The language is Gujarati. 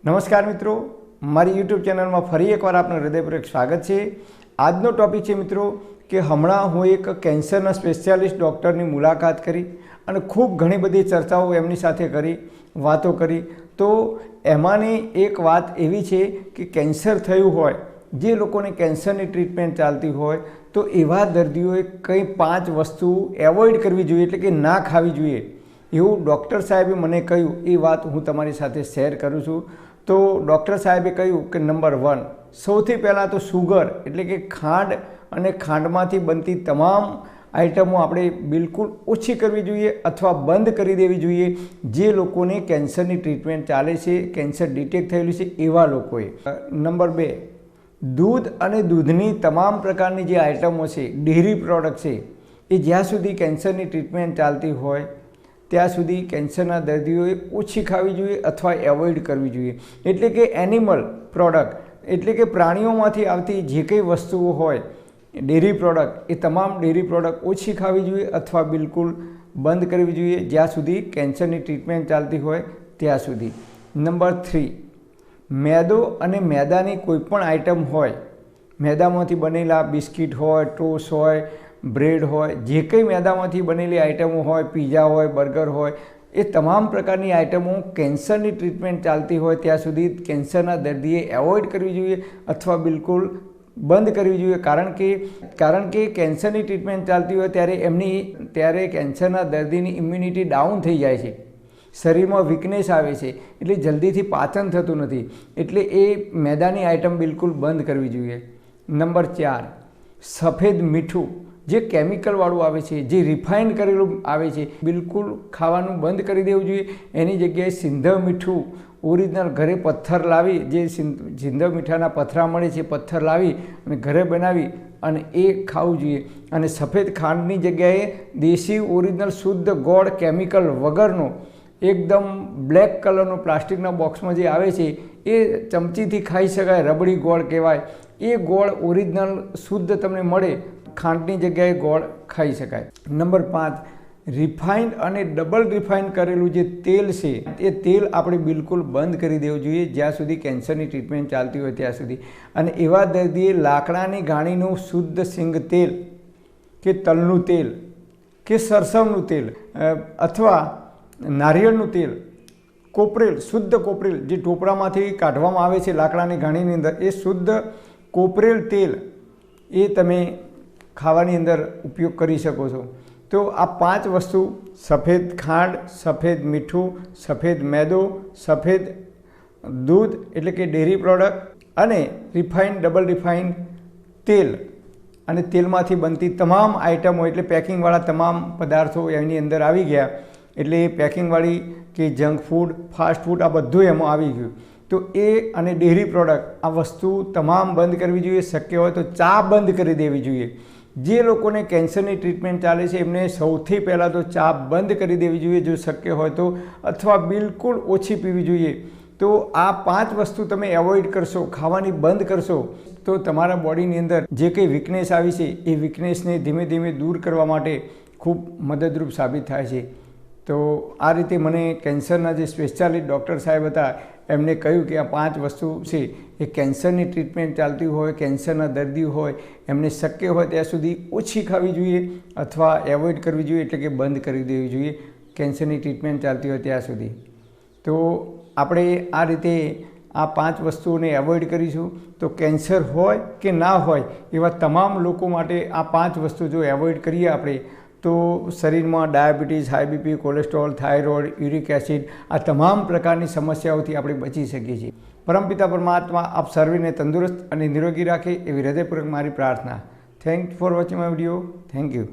નમસ્કાર મિત્રો, મારી યુટ્યુબ ચેનલમાં ફરી એકવાર આપનું હૃદયપૂર્વક સ્વાગત છે। આજનો ટૉપિક છે મિત્રો કે હમણાં હું એક કેન્સરના સ્પેશિયાલિસ્ટ ડૉક્ટરની મુલાકાત કરી અને ખૂબ ઘણી બધી ચર્ચાઓ એમની સાથે કરી, વાતો કરી। તો એમાંની એક વાત એવી છે કે કેન્સર થયું હોય, જે લોકોને કેન્સરની ટ્રીટમેન્ટ ચાલતી હોય તો એવા દર્દીઓએ કંઈ 5 વસ્તુ એવોઇડ કરવી જોઈએ, એટલે કે ના ખાવી જોઈએ એવું ડૉક્ટર સાહેબે મને કહ્યું। એ વાત હું તમારી સાથે શેર કરું છું। તો ડૉક્ટર સાહેબે કહ્યું કે નંબર 1, સૌથી પહેલાં તો સુગર એટલે કે ખાંડ અને ખાંડમાંથી બનતી તમામ આઇટમો આપણે બિલકુલ ઓછી કરવી જોઈએ અથવા બંધ કરી દેવી જોઈએ। જે લોકોને કેન્સરની ટ્રીટમેન્ટ ચાલે છે, કેન્સર ડિટેક્ટ થયેલું છે એવા લોકોએ। નંબર 2, દૂધ અને દૂધની તમામ પ્રકારની જે આઇટમો છે, ડેરી પ્રોડક્ટ છે, એ જ્યાં સુધી કેન્સરની ટ્રીટમેન્ટ ચાલતી હોય ત્યાં સુધી કેન્સરના દર્દીઓએ ઓછી ખાવી જોઈએ અથવા એવોઇડ કરવી જોઈએ। એટલે કે એનિમલ પ્રોડક્ટ એટલે કે પ્રાણીઓમાંથી આવતી જે કંઈ વસ્તુઓ હોય, ડેરી પ્રોડક્ટ, એ તમામ ડેરી પ્રોડક્ટ ઓછી ખાવી જોઈએ અથવા બિલકુલ બંધ કરવી જોઈએ જ્યાં સુધી કેન્સરની ટ્રીટમેન્ટ ચાલતી હોય ત્યાં સુધી। નંબર 3, મેદો અને મેદાની કોઈપણ આઇટમ હોય, મેદામાંથી બનેલા બિસ્કિટ હોય, ટોસ હોય, બ્રેડ હોય, જે કંઈ મેદામાંથી બનેલી આઇટમો હોય, પીઝા હોય, બર્ગર હોય, એ તમામ પ્રકારની આઇટમો કેન્સરની ટ્રીટમેન્ટ ચાલતી હોય ત્યાં સુધી કેન્સરના દર્દીએ એવોઇડ કરવી જોઈએ અથવા બિલકુલ બંધ કરવી જોઈએ। કારણ કે કેન્સરની ટ્રીટમેન્ટ ચાલતી હોય ત્યારે કેન્સરના દર્દીની ઇમ્યુનિટી ડાઉન થઈ જાય છે, શરીરમાં વીકનેસ આવે છે, એટલે જલ્દીથી પાચન થતું નથી, એટલે એ મેદાની આઇટમ બિલકુલ બંધ કરવી જોઈએ। નંબર 4, સફેદ મીઠું જે કેમિકલવાળું આવે છે, જે રિફાઇન્ડ કરેલું આવે છે, બિલકુલ ખાવાનું બંધ કરી દેવું જોઈએ। એની જગ્યાએ સિંધવ મીઠું ઓરિજિનલ ઘરે પથ્થર લાવી, જે સિંધવ મીઠાના પથરા મળે છે, પથ્થર લાવી અને ઘરે બનાવી અને એ ખાવું જોઈએ। અને સફેદ ખાંડની જગ્યાએ દેશી ઓરિજિનલ શુદ્ધ ગોળ કેમિકલ વગરનો એકદમ બ્લેક કલરનો પ્લાસ્ટિકના બોક્સમાં જે આવે છે એ ચમચીથી ખાઈ શકાય, રબડી ગોળ કહેવાય, એ ગોળ ઓરિજિનલ શુદ્ધ તમને મળે, ખાંડની જગ્યાએ ગોળ ખાઈ શકાય। નંબર 5, રિફાઇન્ડ અને ડબલ રિફાઇન્ડ કરેલું જે તેલ છે એ તેલ આપણે બિલકુલ બંધ કરી દેવું જોઈએ જ્યાં સુધી કેન્સરની ટ્રીટમેન્ટ ચાલતી હોય ત્યાં સુધી। અને એવા દર્દીએ લાકડાની ઘાણીનું શુદ્ધ સિંગ તેલ કે તલનું તેલ કે સરસવનું તેલ અથવા નારિયેળનું તેલ, કોપરેલ, શુદ્ધ કોપરેલ જે ટોપરામાંથી કાઢવામાં આવે છે લાકડાની ઘાણીની અંદર, એ શુદ્ધ કોપરેલ તેલ એ તમે ખાવાની અંદર ઉપયોગ કરી શકો છો। તો આ 5 વસ્તુ, સફેદ ખાંડ, સફેદ મીઠું, સફેદ મેદો, સફેદ દૂધ એટલે કે ડેરી પ્રોડક્ટ અને રિફાઇન્ડ ડબલ રિફાઇન્ડ તેલ અને તેલમાંથી બનતી તમામ આઇટમો એટલે પેકિંગવાળા તમામ પદાર્થો એની અંદર આવી ગયા। એટલે એ પેકિંગવાળી કે જંક ફૂડ, ફાસ્ટ ફૂડ, આ બધું એમાં આવી ગયું। તો એ અને ડેરી પ્રોડક્ટ આ વસ્તુ તમામ બંધ કરવી જોઈએ। શક્ય હોય તો ચા બંધ કરી દેવી જોઈએ। જે લોકોને કેન્સરની ટ્રીટમેન્ટ ચાલે છે એમને સૌથી પહેલાં તો ચા બંધ કરી દેવી જોઈએ જો શક્ય હોય તો, અથવા બિલકુલ ઓછી પીવી જોઈએ। તો આ 5 વસ્તુ તમે એવોઇડ કરશો, ખાવાની બંધ કરશો તો તમારા બોડીની અંદર જે કંઈ વીકનેસ આવી છે એ વીકનેસને ધીમે ધીમે દૂર કરવા માટે ખૂબ મદદરૂપ સાબિત થાય છે। તો આ રીતે મને કેન્સરના જે સ્પેશિયાલિસ્ટ ડૉક્ટર સાહેબ હતા એમણે કહ્યું કે આ 5 વસ્તુ છે એ કેન્સરની ટ્રીટમેન્ટ ચાલતી હોય, કેન્સરના દર્દી હોય, એમને શક્ય હોય ત્યાં સુધી ઓછી ખાવી જોઈએ અથવા એવોઇડ કરવી જોઈએ, એટલે કે બંધ કરી દેવી જોઈએ કેન્સરની ટ્રીટમેન્ટ ચાલતી હોય ત્યાં સુધી। તો આપણે આ રીતે આ 5 વસ્તુઓને એવોઇડ કરીશું તો કેન્સર હોય કે ના હોય એવા તમામ લોકો માટે આ 5 વસ્તુ જો એવોઇડ કરીએ આપણે તો શરીરમાં diabetes, high BP, cholesterol, thyroid, uric acid, આ તમામ પ્રકારની સમસ્યાઓથી આપણે બચી શકીએ છીએ। પરમપિતા પરમાત્મા આપ સર્વેને તંદુરસ્ત અને નિરોગી રાખે એવી હૃદયપૂર્વક મારી પ્રાર્થના। Thank for watching my video. Thank you.